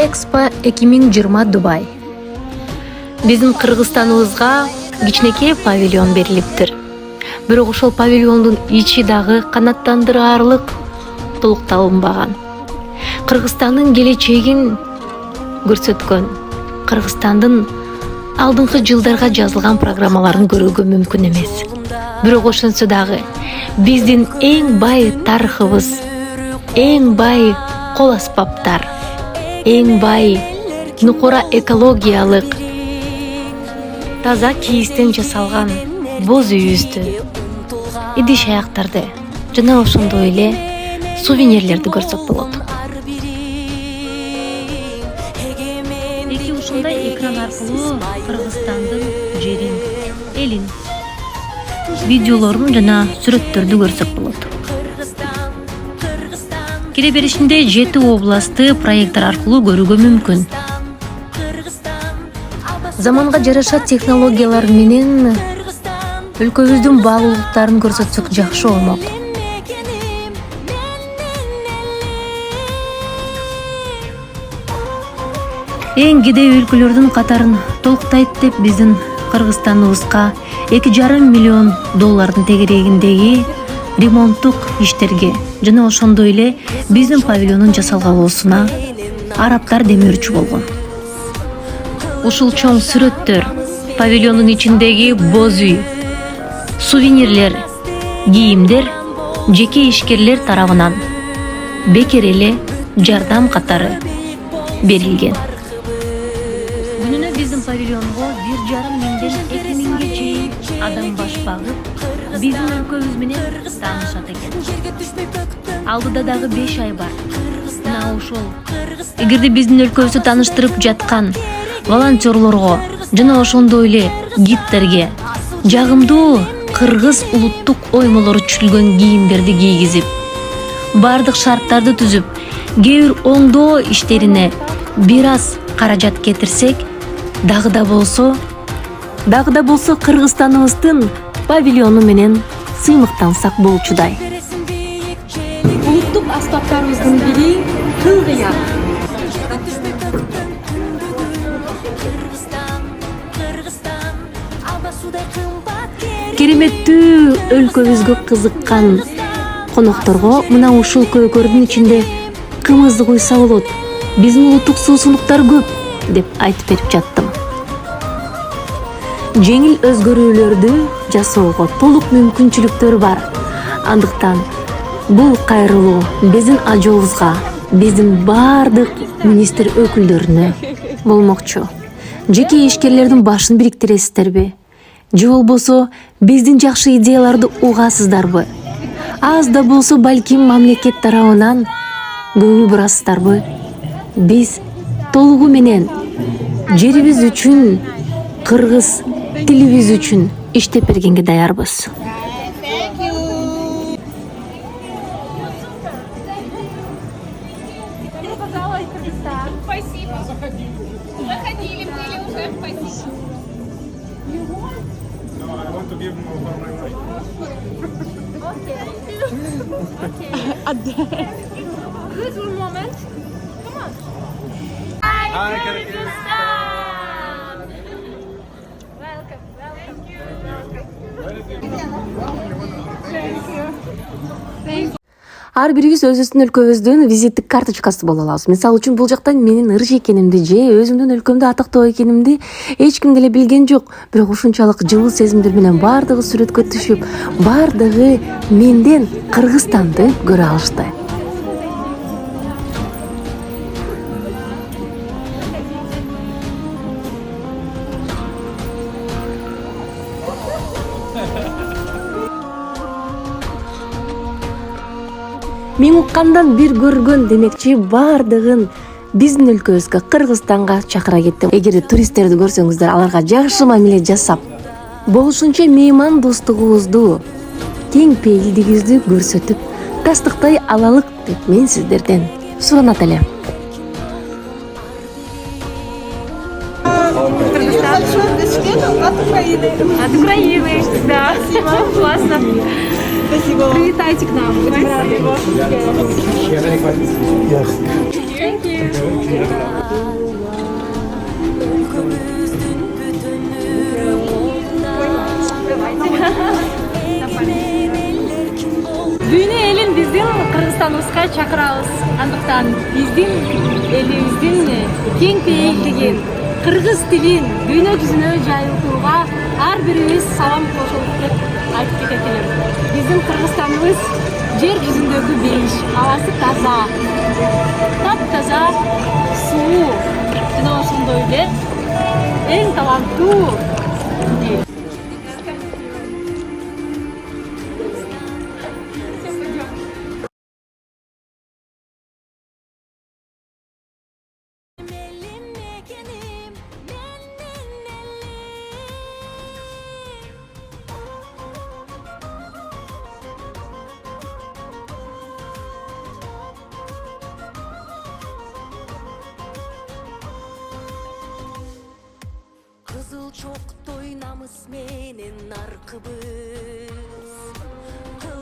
Экспо 2020 Дубай. Биздин Кыргызстаныбызга кичинекей павильон берилиптир. Бирок ошол павильондун ичи дагы канаттандырарлык толукталынбаган. Кыргызстандын келечегин көрсөткөн, Кыргызстандын алдыңкы жылдарга жазылган программаларын көрүүгө мүмкүн эмес. Бирок ошонсо дагы биздин эң бай тарыхыбыз, эң бай кол аспаптар, эң бай нукура экологиялык таза кийистен жасалган боз үйүздү, идиш аяктарды жана ошондой эле сувенирлерди көрсөк болот. Эки ушундай экран аркылуу Кыргызстандын жерин, элин, видеолорун жана сүрөттөрдү көрсөк болот. Кире беришинде 7 областты проекттер аркылуу көрүүгө мүмкүн. Заманга жараша технологиялар менен өлкөбүздүн баалуулуктарын көрсөтсөк жакшы болмок. Эң кедей өлкөлөрдүн катарын толуктайт деп биздин Кыргызстаныбызга $2,5 миллион тегерегиндеги ремонттук иштерге жана ошондой эле биздин павильондун жасалгалуусуна арабтар демөөрчү болгон. Ушул чоң сүрөттөр, павильондун ичиндеги боз үй, сувенирлер, кийимдер жеке ишкерлер тарабынан бекер эле жардам катары берилген. Күнүнө биздин павильонго 1,5 миңден 2 миңге чейин адам баш багып, биздин өлкөбүз менен таанышат экен. Алдыда дагы 5 ай бар. Мына ошол. Эгерде биздин өлкөбүздү тааныштырып жаткан волонтерлорго жана ошондой эле гидтерге жагымдуу кыргыз улуттук оймолору түшүлгөн кийимдерди кийгизип, бардык шарттарды түзүп, кээ бир оңдоо иштерине бир аз каражат кетирсек, дагы да болсо Кыргызстаныбыздын павильону менен сыймыктансак болчудай. Улуттук аспаптарыбыздын бири кылгыя. Кереметтүү өлкөбүзгө кызыккан конокторго мына ушул көйгөрдүн ичинде кымызды куйса болот, биздин улуттук суусундуктар көп деп айтып берип жаттым. Жеңил өзгөрүүлөрдү жасоого толук мүмкүнчүлүктөр бар. Андыктан бул кайрылуу биздин ажообузга, биздин бардык министр өкүлдөрүнө болмокчу. Жеке ишкерлердин башын бириктиресиздерби? Же болбосо биздин жакшы идеяларды угасыздарбы? Аз да болсо балким мамлекет тарабынан көңүл бурасыздарбы? Биз толугу менен жерибиз үчүн, кыргыз тилибиз үчүн иштеп бергенге даярбыз. Ар бирибиз өзүбүздүн өлкөбүздүн визиттик карточкасы боло алабыз. Мисалы үчүн бул жактан менин ыржы экенимди же өзүмдүн өлкөмдө атактуу экенимди эч ким деле билген жок. Бирок ушунчалык жылуу сезимдер менен бардыгы сүрөткө түшүп, бардыгы менден Кыргызстанды көрө алышты. Мен уккандан бир көргөн демекчи бардыгын биздин өлкөбүзгө, Кыргызстанга чакыра кеттим. Эгер туристтерди көрсөңүздөр, аларга жакшы мамиле жасап, болушунча мейман достугубузду, тең пейилдигибизди көрсөтүп, тастыктай алалык деп мен сиздерден суранат элем. От Украины, да. Классно. Спасибо. Прилетайте к нам. Спасибо. Thank you. Дүйнө элин биздин Кыргызстаныбызга чакырабыз. Андыктан биздин элибиздин кең пейилдигин, кыргыз тилин дүйнө жүзүнө жайылтууга ар бирибиз салам кошолуп деп айтып кетет элем. Биздин Кыргызстаныбыз жер жүзүндөгү бейиш, абасы таза, таптаза, суу, жана ошондой эле эң таланттуу эл. Kızıl çok namız menen narkıbı